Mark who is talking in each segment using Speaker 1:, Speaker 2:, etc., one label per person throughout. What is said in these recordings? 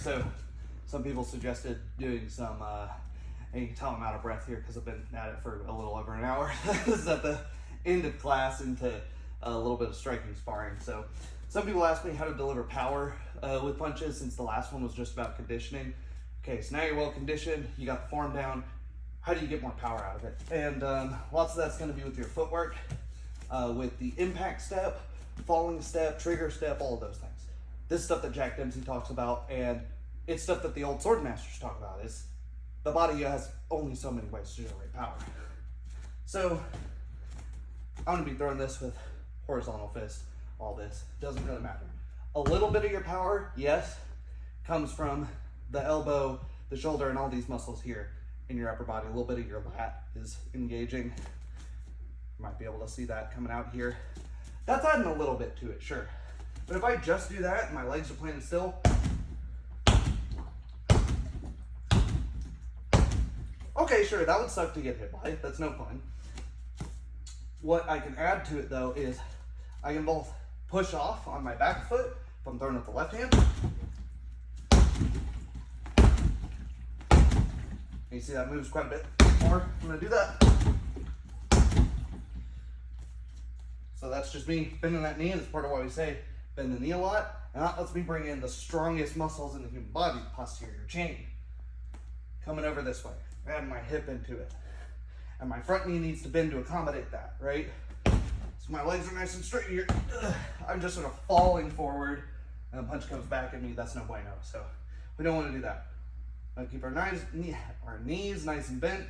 Speaker 1: So some people suggested doing some, and you can tell I'm out of breath here because I've been at it for a little over an hour. This is at the end of class into a little bit of striking sparring. So some people ask me how to deliver power with punches, since the last one was just about conditioning. Okay, so now you're well conditioned, you got the form down. How do you get more power out of it? And lots of that's going to be with your footwork, with the impact step, falling step, trigger step, all of those things. This is stuff that Jack Dempsey talks about, and it's stuff that the old sword masters talk about. Is the body has only so many ways to generate power. So I'm going to be throwing this with horizontal fist, all this. Doesn't really matter. A little bit of your power, yes, comes from the elbow, the shoulder, and all these muscles here in your upper body. A little bit of your lat is engaging. You might be able to see that coming out here. That's adding a little bit to it, sure. But if I just do that and my legs are planted still, okay, sure, that would suck to get hit by. That's no fun. What I can add to it though is I can both push off on my back foot if I'm throwing with the left hand. You see that moves quite a bit more. I'm gonna do that. So that's just me bending that knee. That's part of why we say bend the knee a lot. And that lets me bring in the strongest muscles in the human body, the posterior chain. Coming over this way, add my hip into it. And my front knee needs to bend to accommodate that, right? So my legs are nice and straight here. I'm just sort of falling forward, and the punch comes back at me. That's no bueno. So we don't want to do that. I'll keep our knees nice and bent.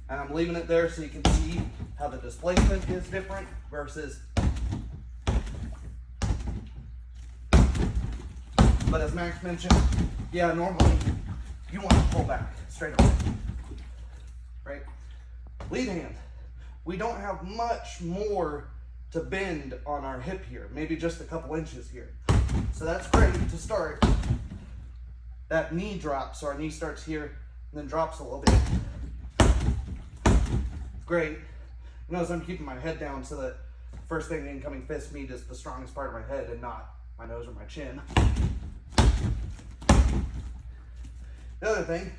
Speaker 1: And I'm leaving it there so you can see how the displacement is different versus. But as Max mentioned, yeah, normally you want to pull back straight away, right? Lead hand. We don't have much more to bend on our hip here, maybe just a couple inches here. So that's great to start. That knee drops, so our knee starts here and then drops a little bit. Great. Notice I'm keeping my head down so that first thing the incoming fist meet is the strongest part of my head and not my nose or my chin. The other thing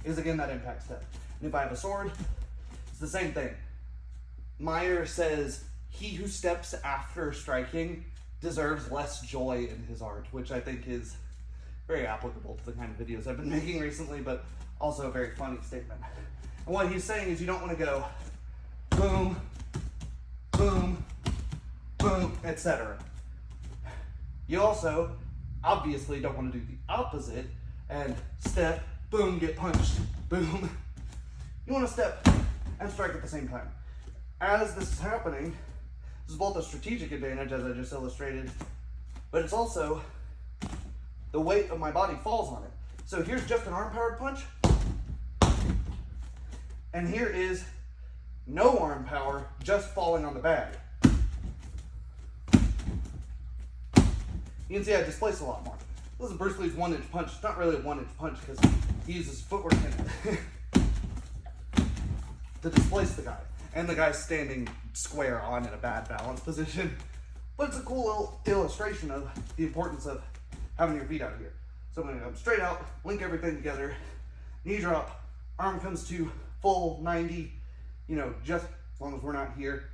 Speaker 1: is, again, that impact step. And if I have a sword, it's the same thing. Meyer says, he who steps after striking deserves less joy in his art, which I think is very applicable to the kind of videos I've been making recently, but also a very funny statement. And what he's saying is you don't want to go boom, boom, boom, etc. You also obviously don't want to do the opposite and step, boom, get punched, boom. You want to step and strike at the same time. As this is happening, this is both a strategic advantage, as I just illustrated, but it's also the weight of my body falls on it. So here's just an arm-powered punch, and here is no arm power, just falling on the bag. You can see I displace a lot more. This is Bruce Lee's 1-inch punch. It's not really a 1-inch punch because he uses footwork in it to displace the guy. And the guy's standing square on in a bad balance position. But it's a cool little illustration of the importance of having your feet out here. So I'm gonna come straight out, link everything together, knee drop, arm comes to full 90, you know, just as long as we're not here,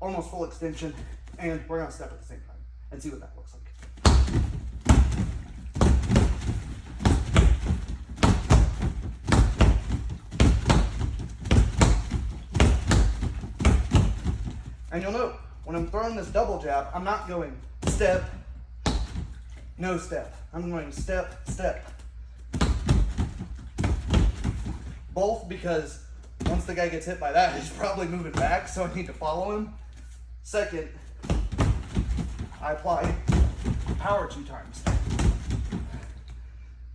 Speaker 1: almost full extension, and we're gonna step at the same time and see what that looks like. And you'll note, when I'm throwing this double jab, I'm not going step, no step. I'm going step, step. Both because once the guy gets hit by that, he's probably moving back, so I need to follow him. Second, I apply power 2 times.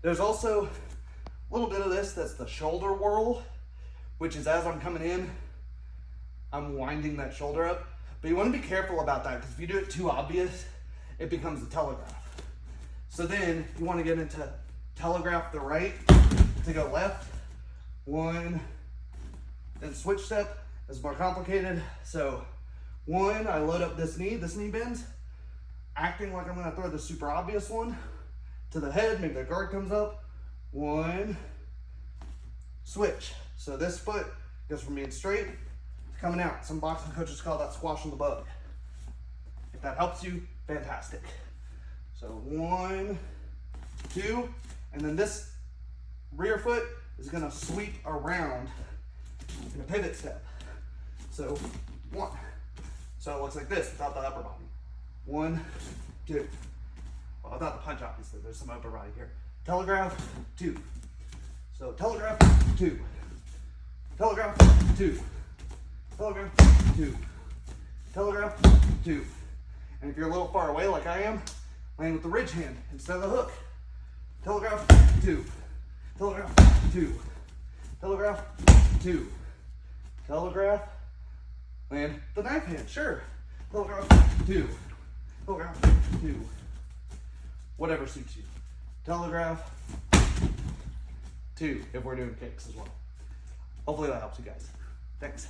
Speaker 1: There's also a little bit of this that's the shoulder whirl, which is as I'm coming in, I'm winding that shoulder up. But you want to be careful about that, because if you do it too obvious, it becomes a telegraph. So then you want to get into telegraph the right to go left. 1, then switch step is more complicated. So 1, I load up this knee bends. acting like I'm gonna throw the super obvious one to the head, maybe the guard comes up, 1, switch. So this foot goes from being straight to coming out. Some boxing coaches call that squashing the bug. If that helps you, fantastic. So 1, 2, and then this rear foot is gonna sweep around in a pivot step. So 1. So it looks like this without the upper body. 1, 2. Well, without the punch, obviously, there's some upper body here. Telegraph, 2. So telegraph, 2. Telegraph, 2. Telegraph, 2. Telegraph, 2. And if you're a little far away like I am, land with the ridge hand instead of the hook. Telegraph, 2. Telegraph, 2. Telegraph, 2. Telegraph, land the knife hand, sure. Telegraph, 2. Telegraph, 2. Whatever suits you. Telegraph, 2, if we're doing kicks as well. Hopefully that helps you guys. Thanks.